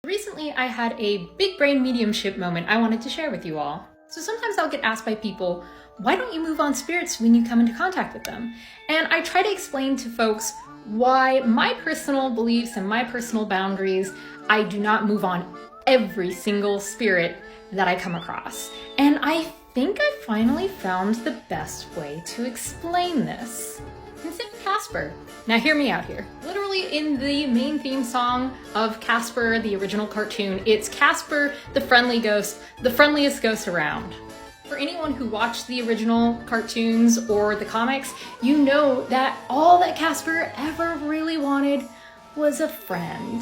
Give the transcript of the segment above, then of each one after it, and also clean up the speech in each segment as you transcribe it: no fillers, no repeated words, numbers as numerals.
Recently, I had a big brain mediumship moment I wanted to share with you all. So sometimes I'll get asked by people, why don't you move on spirits when you come into contact with them? And I try to explain to folks why my personal beliefs and my personal boundaries, I do not move on every single spirit that I come across. And I think I finally found the best way to explain this. Consider Casper. Now hear me out here. Literally in the main theme song of Casper, the original cartoon, it's Casper, the friendly ghost, the friendliest ghost around. For anyone who watched the original cartoons or the comics, you know that all that Casper ever really wanted was a friend.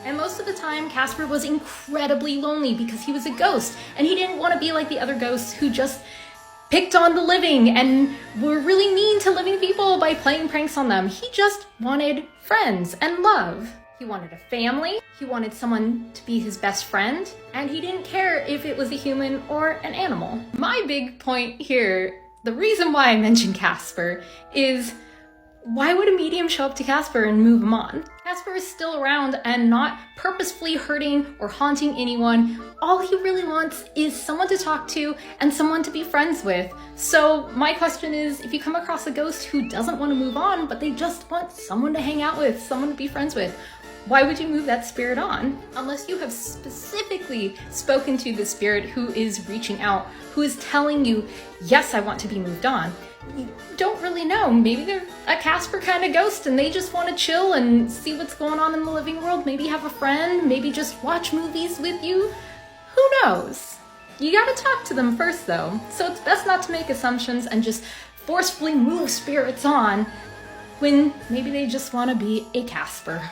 And most of the time, Casper was incredibly lonely because he was a ghost, and he didn't want to be like the other ghosts who just picked on the living and were really mean to living people by playing pranks on them. He just wanted friends and love. He wanted a family, he wanted someone to be his best friend, and he didn't care if it was a human or an animal. My big point here, the reason why I mentioned Casper, is why would a medium show up to Casper and move him on? Casper is still around and not purposefully hurting or haunting anyone. All he really wants is someone to talk to and someone to be friends with. So my question is, if you come across a ghost who doesn't want to move on, but they just want someone to hang out with, someone to be friends with, why would you move that spirit on? Unless you have specifically spoken to the spirit who is reaching out, who is telling you, yes, I want to be moved on. You don't really know. Maybe they're a Casper kind of ghost and they just want to chill and see what's going on in the living world. Maybe have a friend, maybe just watch movies with you. Who knows? You gotta talk to them first though. So it's best not to make assumptions and just forcefully move spirits on when maybe they just want to be a Casper.